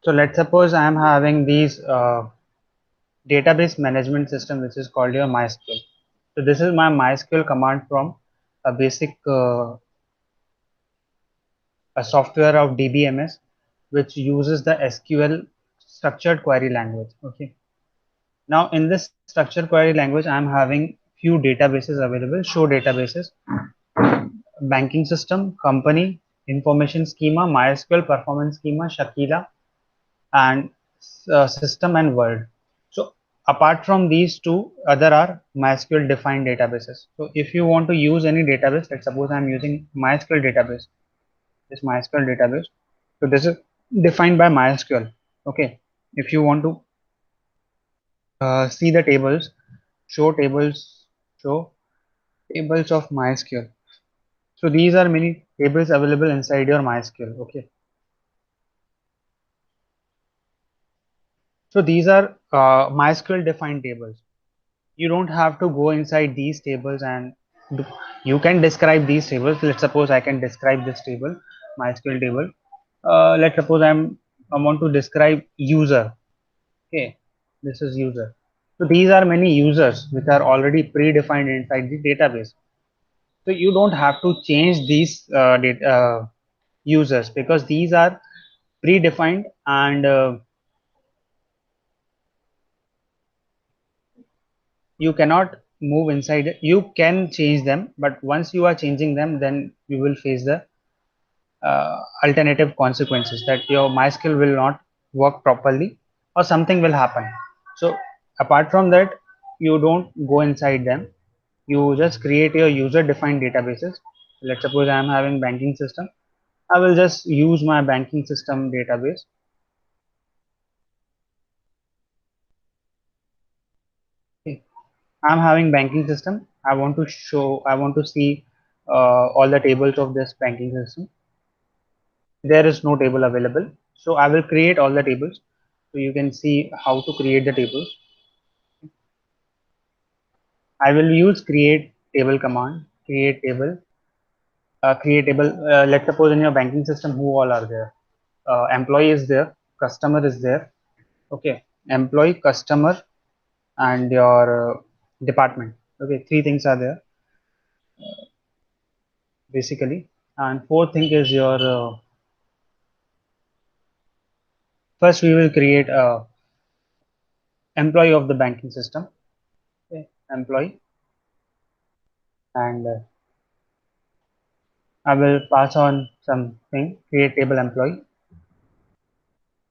So let's suppose I am having these database management system, which is called your MySQL. So this is my MySQL command from a basic a software of DBMS, which uses the SQL structured query language. Okay. Now in this structured query language, I am having few databases available. Show databases, banking system, company, information schema, MySQL performance schema, Shakila, and system and world. So apart from these two, other are MySQL defined databases. So if you want to use any database, let's suppose I'm using MySQL database, this MySQL database. So this is defined by MySQL. Okay. If you want to see the tables, show tables, show tables of MySQL. So these are many tables available inside your MySQL. Okay. So these are MySQL defined tables. You don't have to go inside these tables and you can describe these tables. Let's suppose I can describe this table, MySQL table. Let's suppose I want to describe user. Okay, this is user. So these are many users which are already predefined inside the database. So you don't have to change these users because these are predefined, and you cannot move inside it. You can change them, but once you are changing them, then you will face the alternative consequences that your MySQL will not work properly or something will happen. So apart from that, you don't go inside them. You just create your user defined databases. Let's suppose I am having banking system. I will just use my banking system database. Okay. I'm having banking system. I want to see all the tables of this banking system. There is no table available. So I will create all the tables. So you can see how to create the tables. I will use create table command, create table. Let's suppose in your banking system, who all are there? Employee is there, customer is there. Okay, employee, customer, and your department. Okay, three things are there basically. And fourth thing is your first we will create a employee of the banking system. Okay, employee, and I will pass on something, create table employee,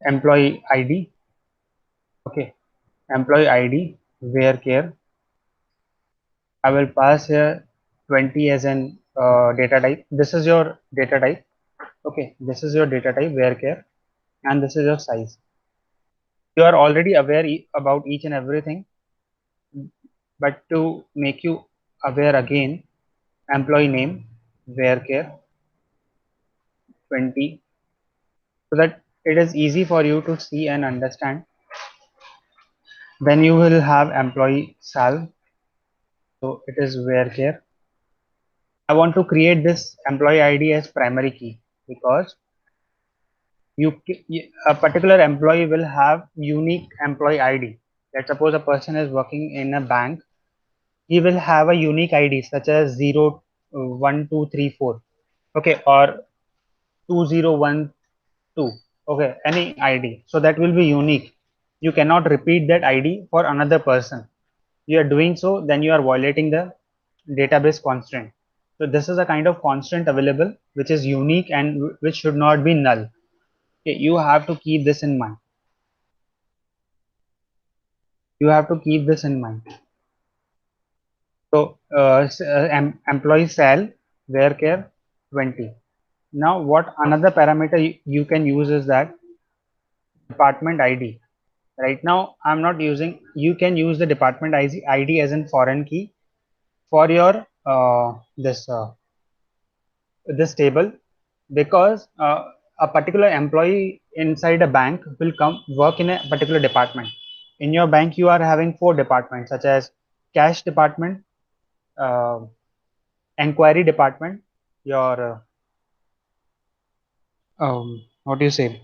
employee ID. Okay, employee ID, where care. I will pass here 20 as an data type. This is your data type. Okay, this is your data type, where care, and this is your size. You are already aware about each and everything, but to make you aware again, employee name, where care 20, so that it is easy for you to see and understand. Then you will have employee sal, so it is where care. I want to create this employee ID as primary key because a particular employee will have unique employee ID. Let's suppose a person is working in a bank, he will have a unique ID such as 0 1 2 3 4, okay, or 2012, okay, any ID. So that will be unique. You cannot repeat that ID for another person. You are doing so, then you are violating the database constraint. So this is a kind of constraint available which is unique and which should not be null. Okay, you have to keep this in mind. You have to keep this in mind. So employee sal where care 20. Now what another parameter you can use is that department ID. Right now I'm not using, you can use the department ID as in foreign key for your this table, because a particular employee inside a bank will come work in a particular department. In your bank you are having four departments such as cash department, uh, inquiry department, your what do you say,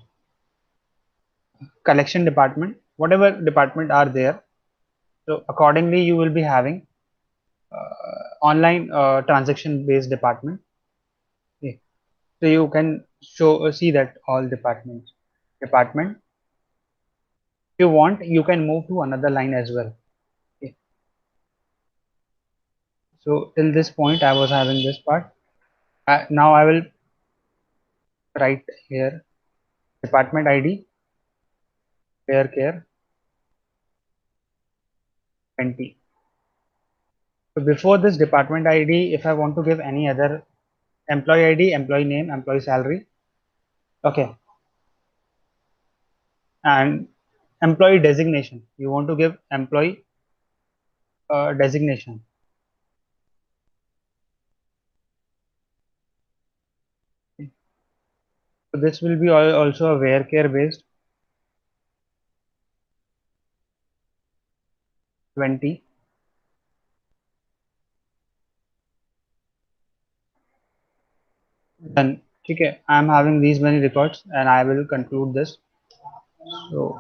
collection department, whatever department are there. So accordingly, you will be having online transaction based department. Okay. So you can see that all department. If you want, you can move to another line as well. Okay. So till this point, I was having this part. Now I will write here department ID, hair care 20. So before this department ID, if I want to give any other employee ID, employee name, employee salary, okay, and employee designation, you want to give employee designation. So this will be also a where care based 20. Done. Okay, I am having these many records and I will conclude this. So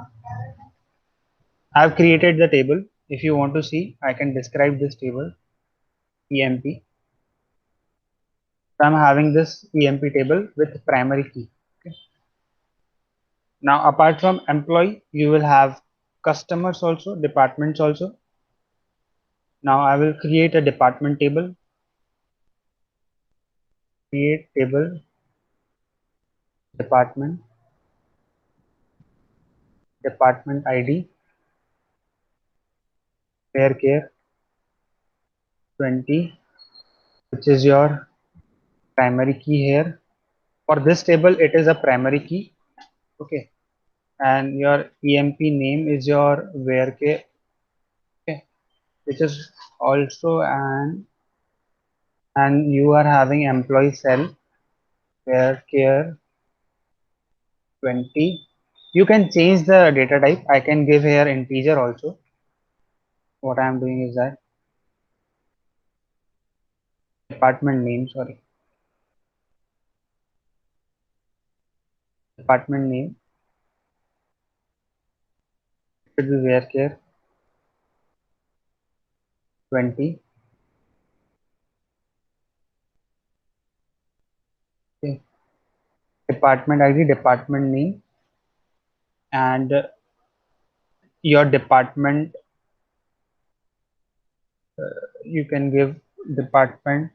I have created the table. If you want to see, I can describe this table EMP. So I'm having this EMP table with primary key. Okay. Now, apart from employee, you will have customers also, departments also. Now, I will create a department table. Create table department department ID hair care 20, which is your primary key here. For this table, it is a primary key. Okay, and your EMP name is your where care. Okay, which is also an, and you are having employee cell where care 20. You can change the data type. I can give here integer also. What I am doing is that department name, sorry, department name should be where care 20. Okay. Department ID, department name, and your department. You can give department.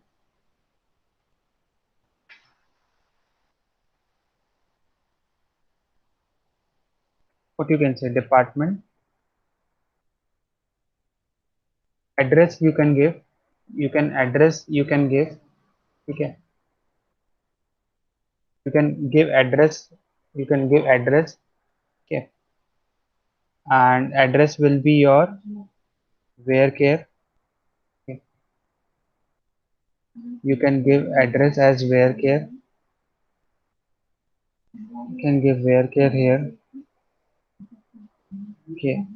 What you can say department address. You can give. You can address. You can give. Okay. You can give address. You can give address. Okay. And address will be your where care. Okay. You can give address as where care. You can give where care here. Okay.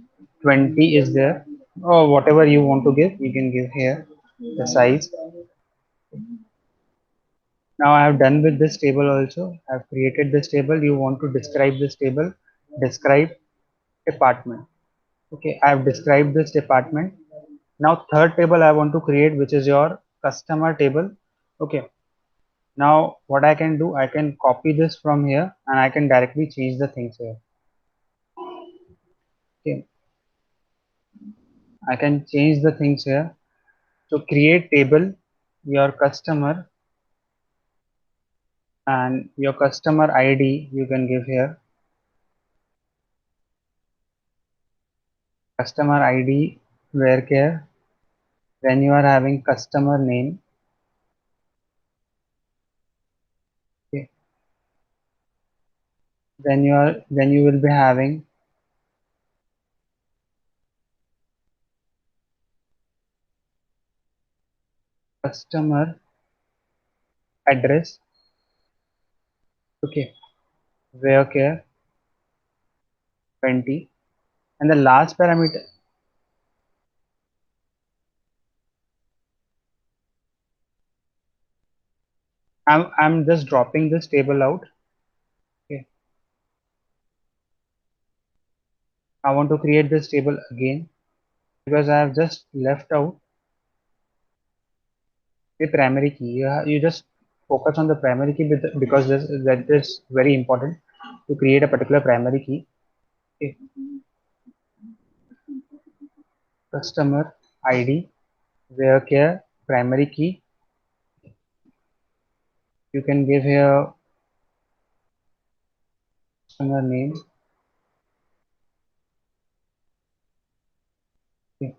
20 is there. Or whatever you want to give, you can give here the size. Now I have done with this table also. I have created this table. You want to describe this table. Describe department. Okay, I have described this department. Now third table I want to create, which is your customer table. Okay. Now what I can do, I can copy this from here and I can directly change the things here. Okay. I can change the things here. So create table, your customer and your customer ID you can give here. Customer ID where care. Then you are having customer name. Okay. Then you will be having customer address. Okay. Where care 20. And the last parameter, I'm just dropping this table out. Okay. I want to create this table again because I have just left out the primary key. You just focus on the primary key because that is very important to create a particular primary key. Okay. Customer ID, where primary key. You can give here customer name. Okay.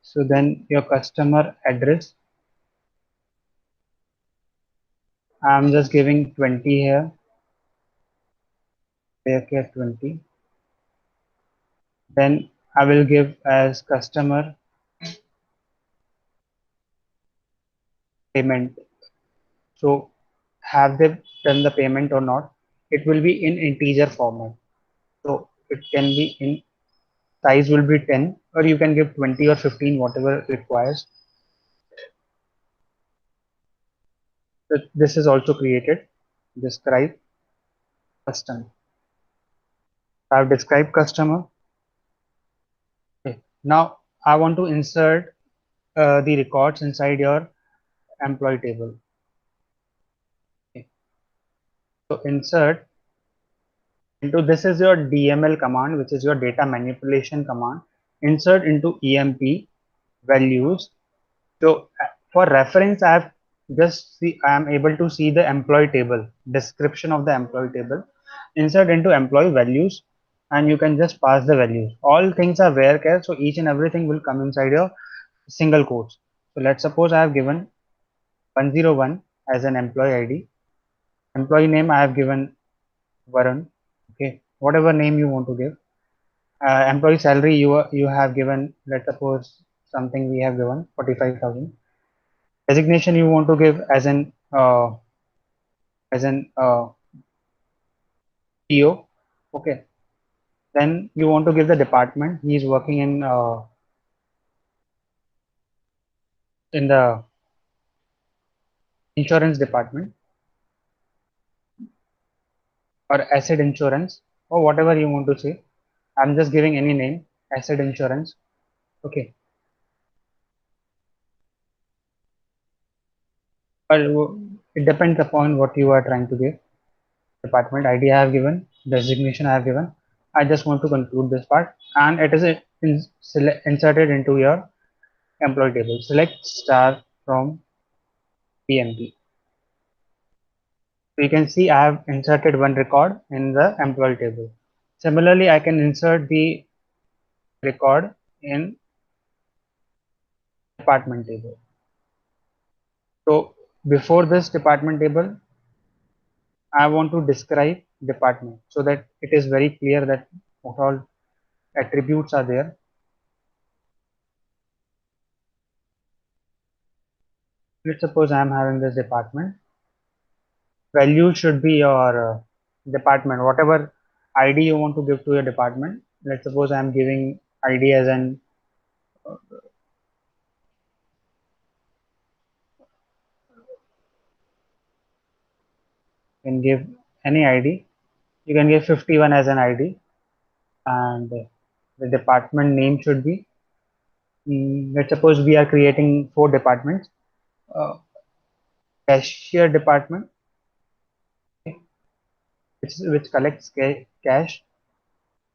So then your customer address. I'm just giving 20 here. Where 20. Then I will give as customer payment. So have they done the payment or not? It will be in integer format. So it can be in size will be 10 or you can give 20 or 15 whatever requires. This is also created. Describe customer. I've described customer. Okay. Now I want to insert the records inside your employee table. Okay. So insert into this is your DML command, which is your data manipulation command. Insert into EMP values. So for reference, I am able to see the employee table, description of the employee table. Insert into employee values, and you can just pass the values. All things are varchar, so each and everything will come inside your single quotes. So let's suppose I have given 101 as an employee ID. Employee name I have given Varun. Okay, whatever name you want to give. Employee salary you have given. Let's suppose something we have given 45,000. Designation you want to give as an PO. Okay, then you want to give the department he is working in the insurance department or asset insurance or whatever you want to say. I'm just giving any name, asset insurance. Okay, but it depends upon what you are trying to give. Department ID I have given, designation I have given. I just want to conclude this part, and it is inserted into your employee table. Select star from PMP. So you can see I have inserted one record in the employee table. Similarly, I can insert the record in department table. So before this department table, I want to describe department so that it is very clear that what all attributes are there. Let's suppose I am having this department. Value should be your department, whatever ID you want to give to your department. Let's suppose I am giving ID as an can give any ID. You can give 51 as an ID, and the department name should be. Let's suppose we are creating 4 departments. Uh, Cashier department, okay, which collects cash,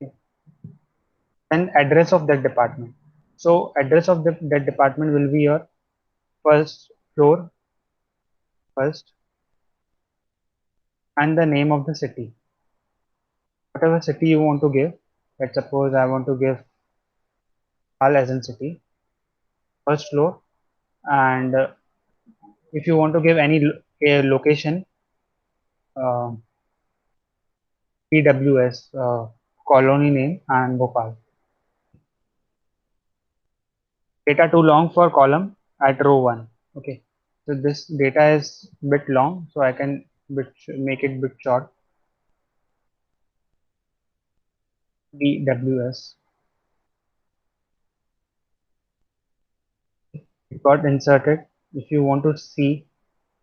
okay, and address of that department. So address of that department will be your first floor, first, and the name of the city. Whatever city you want to give. Let's suppose I want to give Al as in city, first floor, and if you want to give any location, uh, PWS, colony name, and Bhopal. Data too long for column at row 1. Okay, so this data is bit long, so I can make it bit short. PWS. It got inserted. If you want to see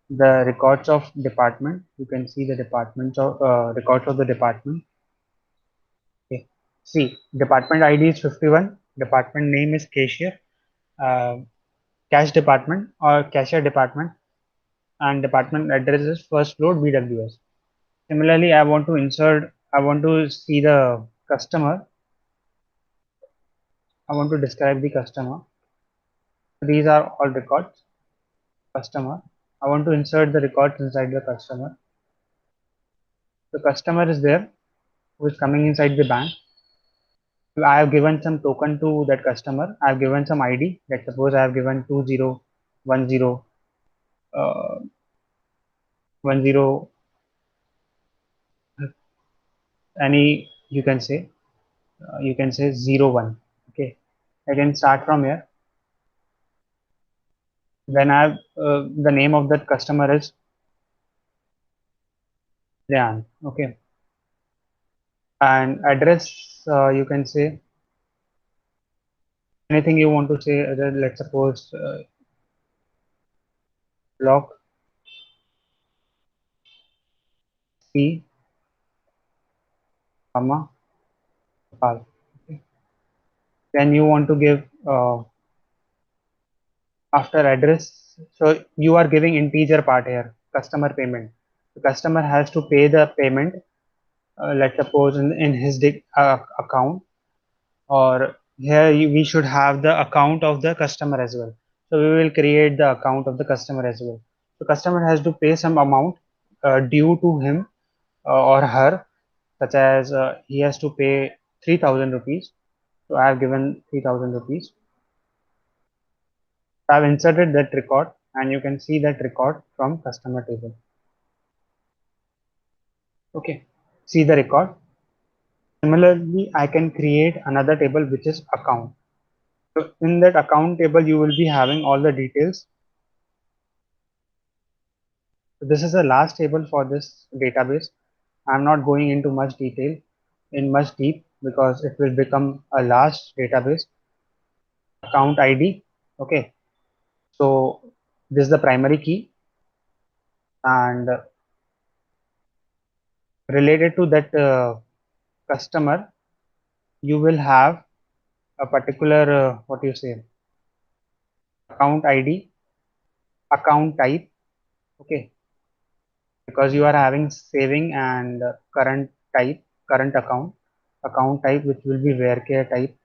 the records of department, you can see the departments of records of the department. Okay. See, department ID is 51, department name is cashier, uh, cash department or cashier department, and department address is first floor BWS. Similarly, I want to see the customer. I want to describe the customer. These are all records. Customer. I want to insert the records inside the customer. The customer is there who is coming inside the bank. I have given some token to that customer. I have given some ID. Let's suppose I have given 2010 uh, 10 any you can say 01. Okay, I can start from here. Then I have the name of that customer is Ryan. Okay, and address you can say anything you want to say. Let's suppose block C, comma, Nepal. Okay. Then you want to give after address. So you are giving integer part here, customer payment. The customer has to pay the payment. Let's suppose in his account, or here we should have the account of the customer as well. So we will create the account of the customer as well. The customer has to pay some amount due to him or her, such as he has to pay 3000 rupees. So I have given 3000 rupees. I have inserted that record, and you can see that record from customer table. Okay, see the record. Similarly, I can create another table which is account. So in that account table, you will be having all the details. So this is the last table for this database. I'm not going into much detail in much deep because it will become a last database. Account ID. Okay, so this is the primary key, and related to that customer, you will have a particular what you say account ID, account type. Okay, because you are having saving and current type, current account type, which will be varchar type.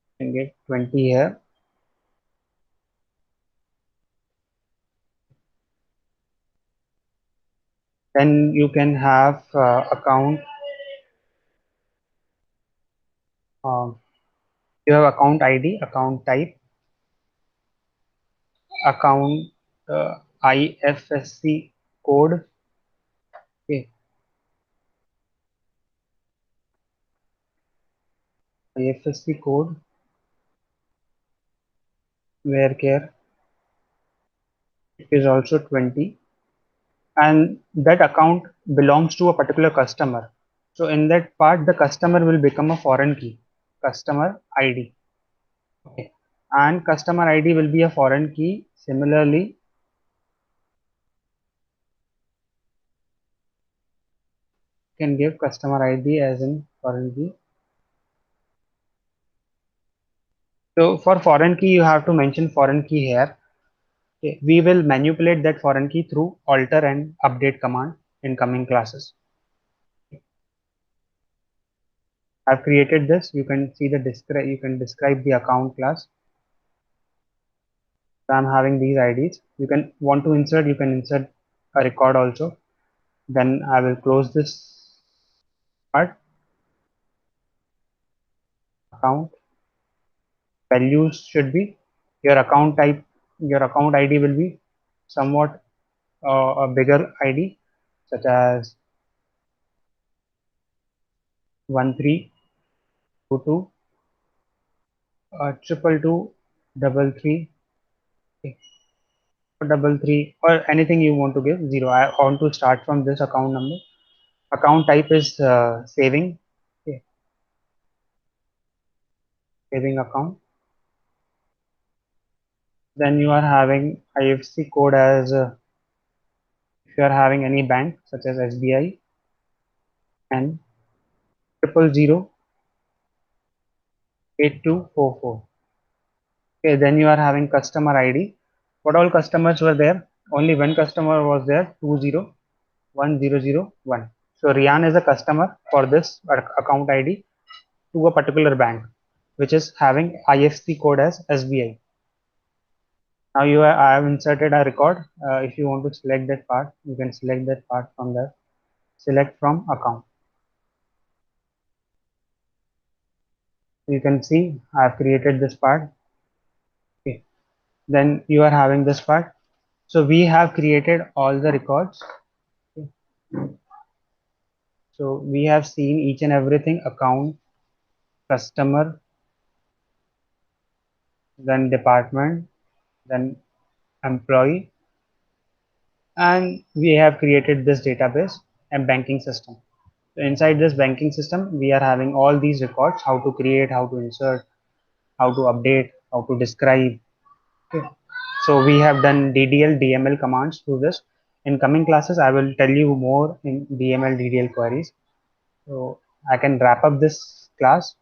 You can get 20 here. Then you can have account. Um, you have account ID, account type, account IFSC code. Okay, IFSC code, varchar. It is also 20, and that account belongs to a particular customer. So in that part, the customer will become a foreign key, customer ID. Okay. And customer ID will be a foreign key. Similarly, can give customer ID as in foreign key. So for foreign key, you have to mention foreign key here. Okay. We will manipulate that foreign key through alter and update command in coming classes. I've created this. You can see the describe. You can describe the account class. So I'm having these IDs. You can want to insert. You can insert a record also. Then I will close this part. Account values should be your account type. Your account ID will be somewhat a bigger ID, such as 1322 triple two double three double three, or anything you want to give zero. I want to start from this account number. Account type is saving. Okay, saving account. Then you are having IFSC code as if you are having any bank such as SBI, and 000. 8244. Okay, then you are having customer ID. What all customers were there? Only one customer was there, 201001. So Rian is a customer for this account ID to a particular bank, which is having IFSC code as SBI. Now I have inserted a record. If you want to select that part, you can select that part from there. Select from account. You can see I have created this part. Okay. Then you are having this part. So we have created all the records. Okay. So we have seen each and everything: account, customer, then department, then employee, and we have created this database and banking system. So inside this banking system, we are having all these records: how to create, how to insert, how to update, how to describe. Okay. So we have done DDL, DML commands through this. In coming classes, I will tell you more in DML, DDL queries. So I can wrap up this class.